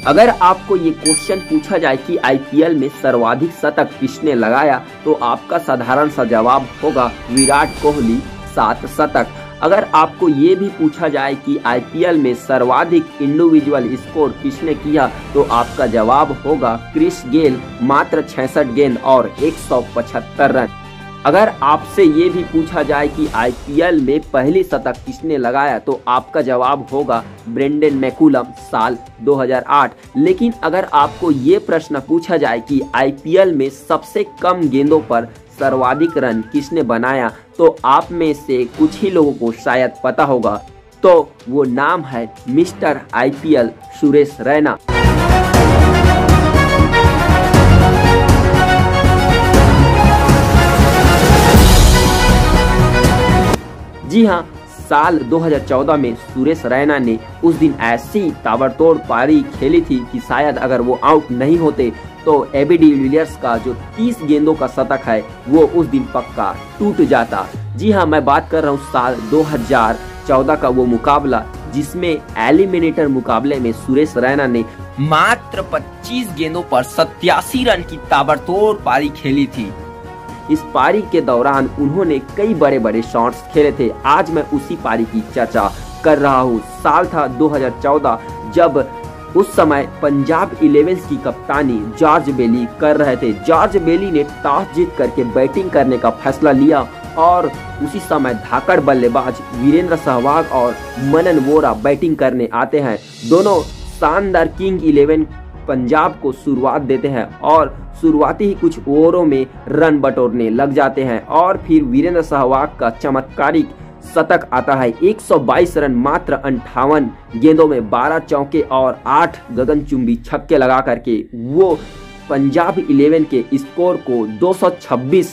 अगर आपको ये क्वेश्चन पूछा जाए कि आईपीएल में सर्वाधिक शतक किसने लगाया तो आपका साधारण सा जवाब होगा विराट कोहली 7 शतक। अगर आपको ये भी पूछा जाए कि आईपीएल में सर्वाधिक इंडिविजुअल स्कोर किसने किया तो आपका जवाब होगा क्रिस गेल, मात्र 66 गेंद और 175 रन। अगर आपसे ये भी पूछा जाए कि आईपीएल में पहली शतक किसने लगाया तो आपका जवाब होगा ब्रेंडन मैकुलम, साल 2008। लेकिन अगर आपको ये प्रश्न पूछा जाए कि आईपीएल में सबसे कम गेंदों पर सर्वाधिक रन किसने बनाया तो आप में से कुछ ही लोगों को शायद पता होगा, तो वो नाम है मिस्टर आईपीएल सुरेश रैना। जी हाँ, साल 2014 में सुरेश रैना ने उस दिन ऐसी ताबड़तोड़ पारी खेली थी कि शायद अगर वो आउट नहीं होते तो एबी डिविलियर्स का जो 30 गेंदों का शतक है वो उस दिन पक्का टूट जाता। जी हाँ, मैं बात कर रहा हूँ साल 2014 का वो मुकाबला जिसमें एलिमिनेटर मुकाबले में सुरेश रैना ने मात्र 25 गेंदों पर 87 रन की ताबड़तोड़ पारी खेली थी। इस पारी के दौरान उन्होंने कई बड़े बड़े शॉट्स खेले थे। आज मैं उसी पारी की चर्चा कर रहा हूँ। साल था 2014 जब उस समय पंजाब 11 की कप्तानी जॉर्ज बेली कर रहे थे। जॉर्ज बेली ने टॉस जीत करके बैटिंग करने का फैसला लिया और उसी समय धाकड़ बल्लेबाज वीरेंद्र सहवाग और मनन वोरा बैटिंग करने आते हैं। दोनों शानदार किंग 11 पंजाब को शुरुआत देते हैं और शुरुआती ही कुछ ओवरों में रन बटोरने लग जाते हैं और फिर वीरेंद्र सहवाग का चमत्कारिक शतक आता है। 122 रन मात्र 58 गेंदों में 12 चौके और 8 गगनचुंबी छक्के लगा करके वो पंजाब 11 के स्कोर को 226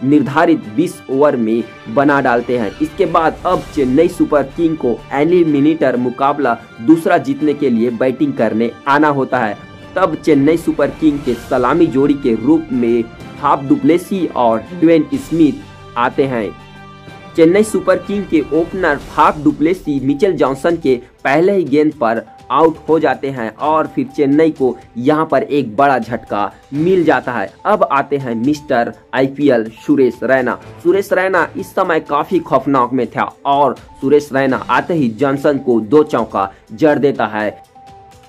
निर्धारित 20 ओवर में बना डालते हैं। इसके बाद अब चेन्नई सुपर किंग को एलिमिनेटर मुकाबला दूसरा जीतने के लिए बैटिंग करने आना होता है। तब चेन्नई सुपर किंग के सलामी जोड़ी के रूप में फाफ डु प्लेसी और ड्वेन स्मिथ आते हैं। चेन्नई सुपर किंग के opener Faf du Plessis Mitchell Johnson के पहले ही गेंद पर आउट हो जाते हैं और फिर चेन्नई को यहाँ पर एक बड़ा झटका मिल जाता है। अब आते हैं मिस्टर आईपीएल सुरेश रैना। सुरेश रैना इस समय काफी खौफनाक में था और सुरेश रैना आते ही जॉनसन को 2 चौका जड़ देता है।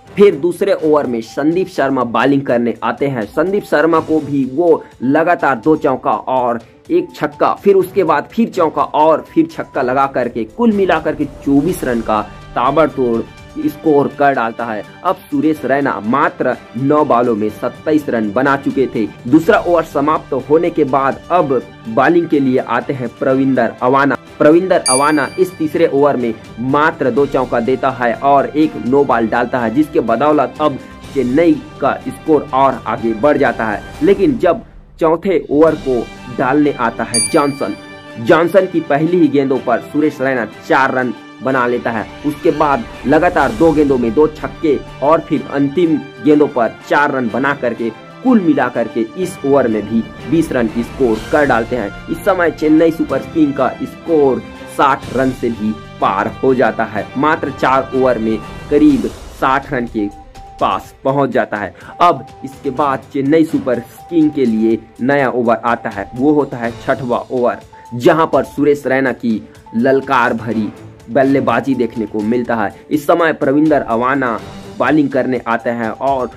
फिर दूसरे ओवर में संदीप शर्मा बॉलिंग करने आते हैं। संदीप शर्मा को भी वो लगातार 2 चौका और 1 छक्का, फिर उसके बाद फिर चौका और फिर छक्का लगा करके कुल मिलाकर के 24 रन का ताबड़तोड़ स्कोर कर डालता है। अब सुरेश रैना मात्र 9 बॉलों में 27 रन बना चुके थे। दूसरा ओवर समाप्त होने के बाद अब बॉलिंग के लिए आते हैं प्रविंदर अवाना। प्रविंदर अवाना इस तीसरे ओवर में मात्र 2 चौका देता है और 1 नो बॉल डालता है, जिसके बदौलत अब चेन्नई का स्कोर और आगे बढ़ जाता है। लेकिन जब चौथे ओवर को डालने आता है जॉनसन की पहली ही गेंदों पर सुरेश रैना 4 रन बना लेता है। उसके बाद लगातार 2 गेंदों में 2 छक्के और फिर अंतिम गेंदों पर 4 रन बना करके कुल मिलाकर के इस ओवर में भी 20 रन स्कोर कर डालते हैं। इस समय चेन्नई सुपर किंग का स्कोर 60 रन से भी पार हो जाता है। मात्र 4 ओवर में करीब 60 रन के पास पहुंच जाता है। अब इसके बाद चेन्नई सुपर किंग के लिए नया ओवर आता है। वो होता है 6वां ओवर, जहां पर सुरेश रैना की ललकार भरी बल्लेबाजी देखने को मिलता है। इस समय प्रविंदर अवाना बॉलिंग करने आते हैं और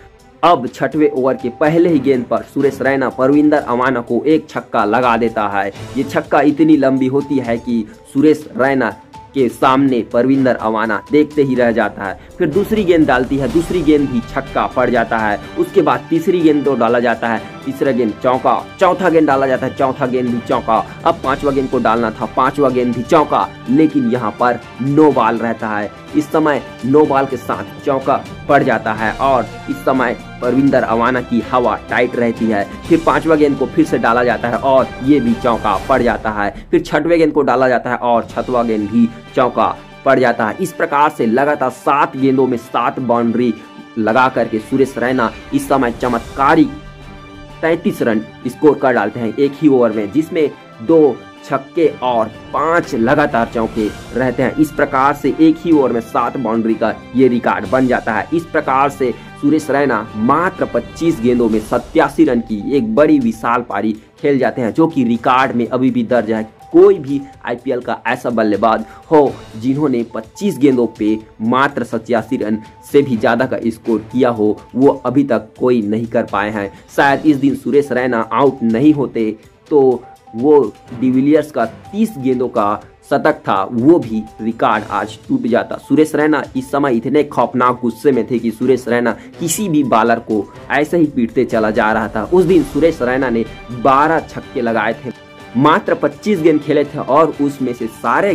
अब 6वें ओवर के पहले ही गेंद पर सुरेश रैना प्रविंदर अवाना को 1 छक्का लगा देता है। ये छक्का इतनी लंबी होती है कि सुरेश रैना के सामने प्रविंदर अवाना देखते ही रह जाता है। फिर दूसरी गेंद डालती है, दूसरी गेंद भी छक्का पड़ जाता है। उसके बाद तीसरी गेंद तो डाला जाता है, तीसरा गेंद चौका, चौथा गेंद डाला जाता है, चौथा गेंद भी चौका। अब 5वां गेंद को डालना था, 5वां गेंद भी चौका, लेकिन यहाँ पर नो बॉल रहता है। इस समय नो बॉल के साथ चौका पड़ जाता है और इस समय प्रविंदर अवाना की हवा टाइट रहती है। फिर 5वां गेंद को फिर से डाला जाता है और ये भी चौका पड़ जाता है। फिर 6वें गेंद को डाला जाता है और 6वां गेंद भी चौका पड़ जाता है। इस प्रकार से लगातार 7 गेंदों में 7 बाउंड्री लगा करके सुरेश रैना इस समय चमत्कारिक 33 रन स्कोर कर डालते हैं एक ही ओवर में, जिसमें 2 छक्के और 5 लगातार चौके रहते हैं। इस प्रकार से एक ही ओवर में 7 बाउंड्री का ये रिकॉर्ड बन जाता है। इस प्रकार से सुरेश रैना मात्र 25 गेंदों में 87 रन की एक बड़ी विशाल पारी खेल जाते हैं, जो कि रिकॉर्ड में अभी भी दर्ज है। कोई भी आईपीएल का ऐसा बल्लेबाज हो जिन्होंने 25 गेंदों पे मात्र 87 रन से भी ज़्यादा का स्कोर किया हो, वो अभी तक कोई नहीं कर पाए हैं। शायद इस दिन सुरेश रैना आउट नहीं होते तो वो डिविलियर्स का 30 गेंदों का शतक था, वो भी रिकॉर्ड आज टूट जाता। सुरेश रैना इस समय इतने खौफनाक गुस्से में थे कि सुरेश रैना किसी भी बॉलर को ऐसे ही पीटते चला जा रहा था। उस दिन सुरेश रैना ने 12 छक्के लगाए थे, मात्र 25 गेंद खेले थे और उसमें से सारे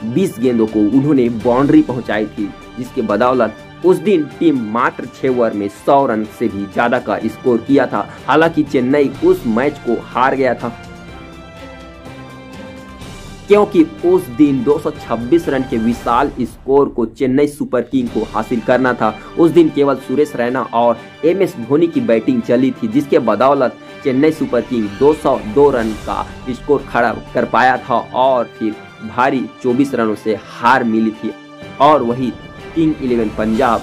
20 गेंदों को उन्होंने बाउंड्री पहुंचाई थी, जिसके बदौलत उस दिन टीम मात्र 6 ओवर में 100 रन से भी ज्यादा का स्कोर किया था। हालांकि चेन्नई उस मैच को हार गया था, क्योंकि उस दिन 226 रन के विशाल स्कोर को चेन्नई सुपर किंग को हासिल करना था। उस दिन केवल सुरेश रैना और MS धोनी की बैटिंग चली थी, जिसके बदौलत चेन्नई सुपर किंग 202 रन का स्कोर खड़ा कर पाया था और फिर भारी 24 रनों से हार मिली थी। और वही किंग 11 पंजाब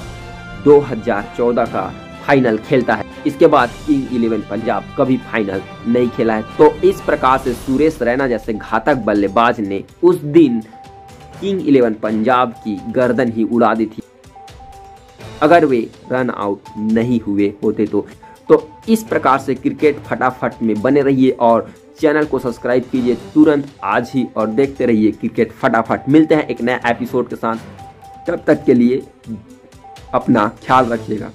2014 का फाइनल खेलता है। इसके बाद किंग 11 पंजाब कभी फाइनल नहीं खेला है। तो इस प्रकार से सुरेश रैना जैसे घातक बल्लेबाज ने उस दिन किंग 11 पंजाब की गर्दन ही उड़ा दी थी, अगर वे रन आउट नहीं हुए होते तो इस प्रकार से क्रिकेट फटाफट में बने रहिए और चैनल को सब्सक्राइब कीजिए तुरंत आज ही और देखते रहिए क्रिकेट फटाफट। मिलते हैं एक नया एपिसोड के साथ, तब तक के लिए अपना ख्याल रखिएगा।